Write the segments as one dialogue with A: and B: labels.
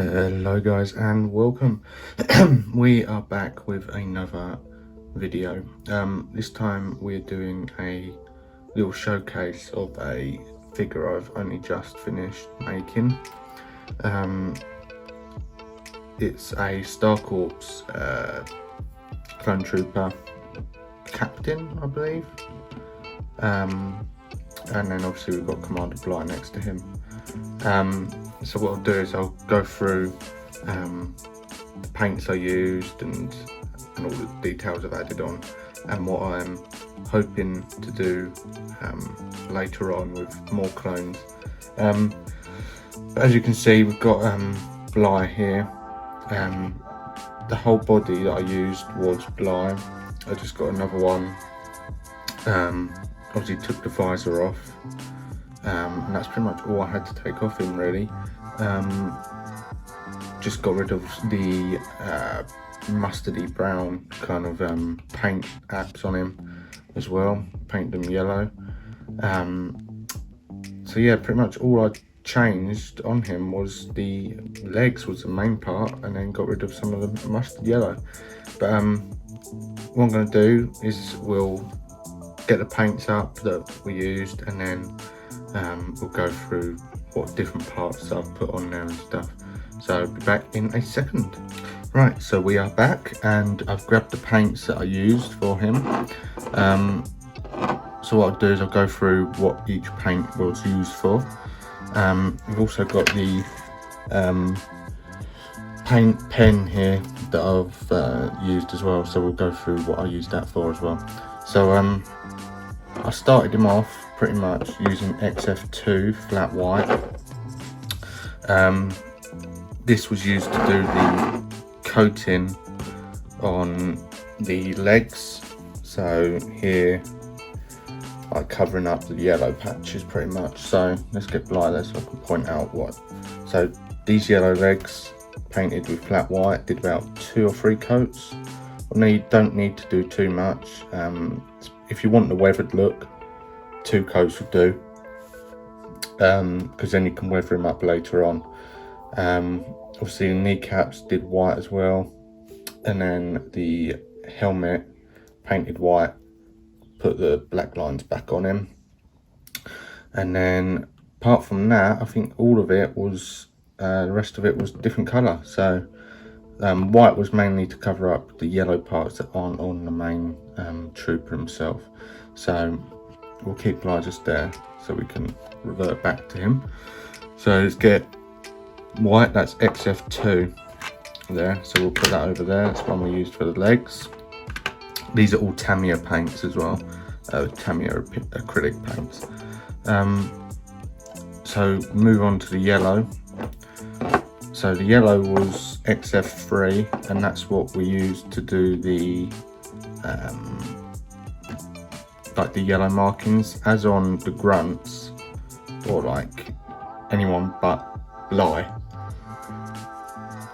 A: Hello guys and welcome. We are back with another video. This time we're doing a little showcase of a figure I've only just finished making. It's a Star Corps clone trooper captain, I believe. And then obviously we've got Commander Bligh next to him. So what I'll do is I'll go through the paints I used and all the details I've added on, and what I'm hoping to do later on with more clones. As you can see, we've got Bligh here. The whole body that I used was Bligh. I just got another one. Obviously took the visor off, and that's pretty much all I had to take off him really. Just got rid of the mustardy brown kind of paint apps on him as well, paint them yellow. So yeah, pretty much all I changed on him was the legs was the main part, and then got rid of some of the mustard yellow. But what I'm going to do is we'll get the paints up that we used, and then we'll go through what different parts I've put on there and stuff. So I'll be back in a second. Right, so we are back and I've grabbed the paints that I used for him. So what I'll do is I'll go through what each paint was used for. We've also got the paint pen here that I've used as well, so we'll go through what I used that for as well. So I started him off pretty much using XF2 flat white. This was used to do the coating on the legs. So here, like covering up the yellow patches pretty much. So let's get Bligh there so I can point out what. So these yellow legs painted with flat white, did about 2 or 3 coats. Well, no, you don't need to do too much. If you want the weathered look, 2 coats would do, because then you can weather him up later on. Obviously the kneecaps did white as well, and then the helmet painted white, put the black lines back on him. And then apart from that, I think all of it was the rest of it was different colour. So white was mainly to cover up the yellow parts that aren't on the main trooper himself. So we'll keep Bligh just there so we can revert back to him. So let's get white, that's XF2 there, so we'll put that over there. That's one we used for the legs. These are all Tamiya paints as well, Tamiya acrylic paints. So move on to the yellow. So the yellow was XF3, and that's what we used to do the like the yellow markings, as on the grunts, or like anyone but Bligh.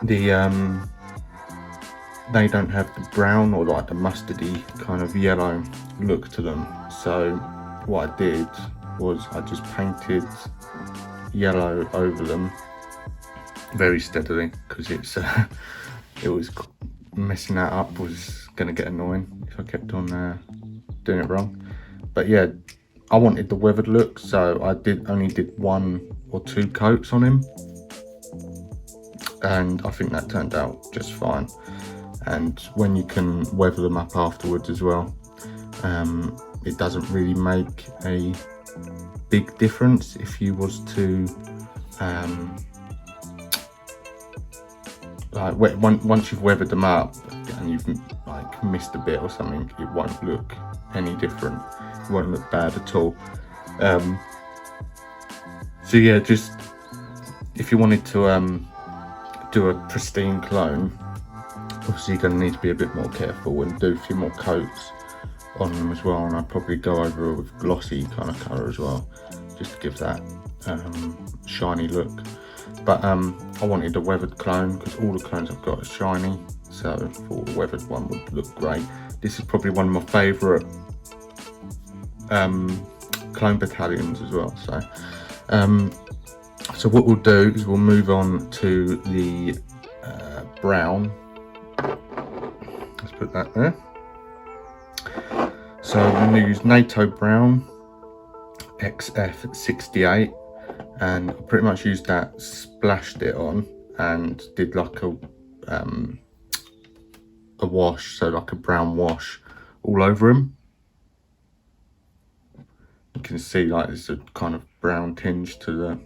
A: They don't have the brown or like the mustardy kind of yellow look to them. So what I did was I just painted yellow over them very steadily, because it was messing that up, was going to get annoying if I kept on doing it wrong. But yeah, I wanted the weathered look, so I only did 1 or 2 coats on him, and I think that turned out just fine. And when you can weather them up afterwards as well, it doesn't really make a big difference if you was to like once you've weathered them up and you've like missed a bit or something, it won't look any different. It won't look bad at all. So yeah, just if you wanted to do a pristine clone, obviously you're going to need to be a bit more careful and do a few more coats on them as well. And I'd probably go over it with glossy kind of colour as well, just to give that shiny look. But I wanted a weathered clone because all the clones I've got are shiny, so I thought a weathered one would look great. This is probably one of my favourite clone battalions as well. So So what we'll do is we'll move on to the brown. Let's put that there. So I'm going to use NATO Brown XF68, and I pretty much used that, splashed it on, and did like a wash, so like a brown wash all over him. You can see like there's a kind of brown tinge to the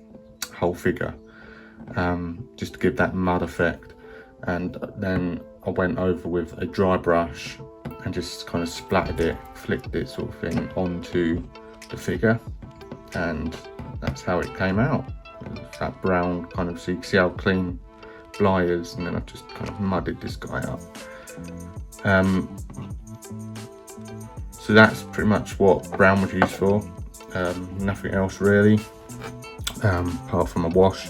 A: whole figure, just to give that mud effect. And then I went over with a dry brush and just kind of splattered it, flicked it sort of thing onto the figure, and that's how it came out. That brown kind of, so you can see how clean Bly is, and then I've just kind of mudded this guy up. So that's pretty much what brown was used for. Nothing else really, apart from a wash.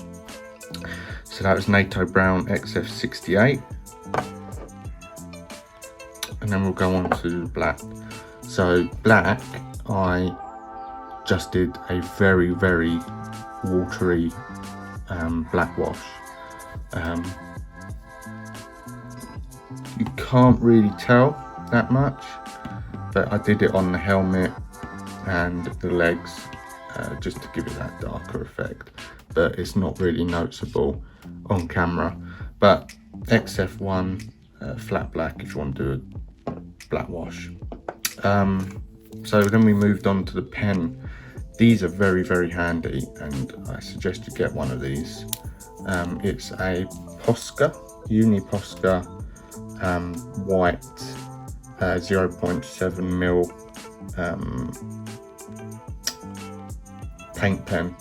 A: So that was NATO Brown XF68, and then we'll go on to black. So black, I just did a very watery black wash. You can't really tell that much, but I did it on the helmet and the legs, just to give it that darker effect, but it's not really noticeable on camera. But XF1 flat black if you want to do a black wash. So then we moved on to the pen. These are very handy, and I suggest you get one of these. It's a Posca, Uni Posca white 0.7mm paint pen,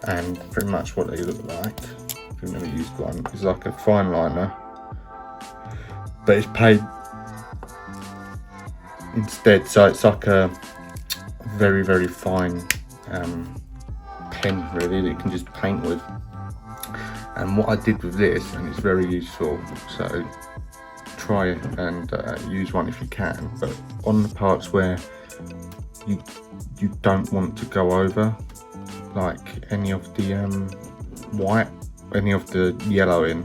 A: and pretty much what they look like, if you've never used one, is like a fine liner, but it's paid instead, so it's like a very fine pen really that you can just paint with. And what I did with this, and it's very useful, so try it and use one if you can, but on the parts where you don't want to go over like any of the white, any of the yellow in,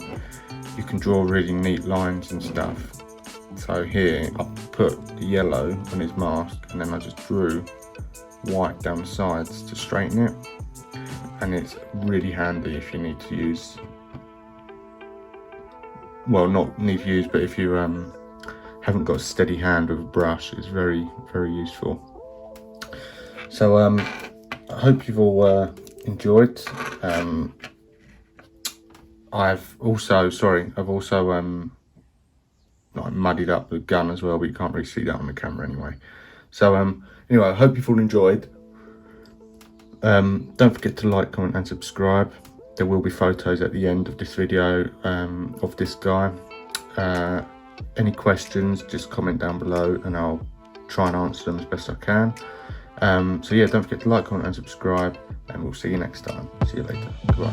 A: you can draw really neat lines and stuff. So here I put the yellow on his mask, and then I just drew white down the sides to straighten it, and it's really handy if you need to use, well, not need to use, but if you haven't got a steady hand with a brush, it's very useful. So I hope you've all enjoyed. I've also like muddied up the gun as well, but you can't really see that on the camera anyway. So anyway, I hope you've all enjoyed. Don't forget to like, comment and subscribe. There will be photos at the end of this video of this guy. Any questions, just comment down below and I'll try and answer them as best I can. So yeah, don't forget to like, comment and subscribe, and we'll see you next time. See you later. Goodbye.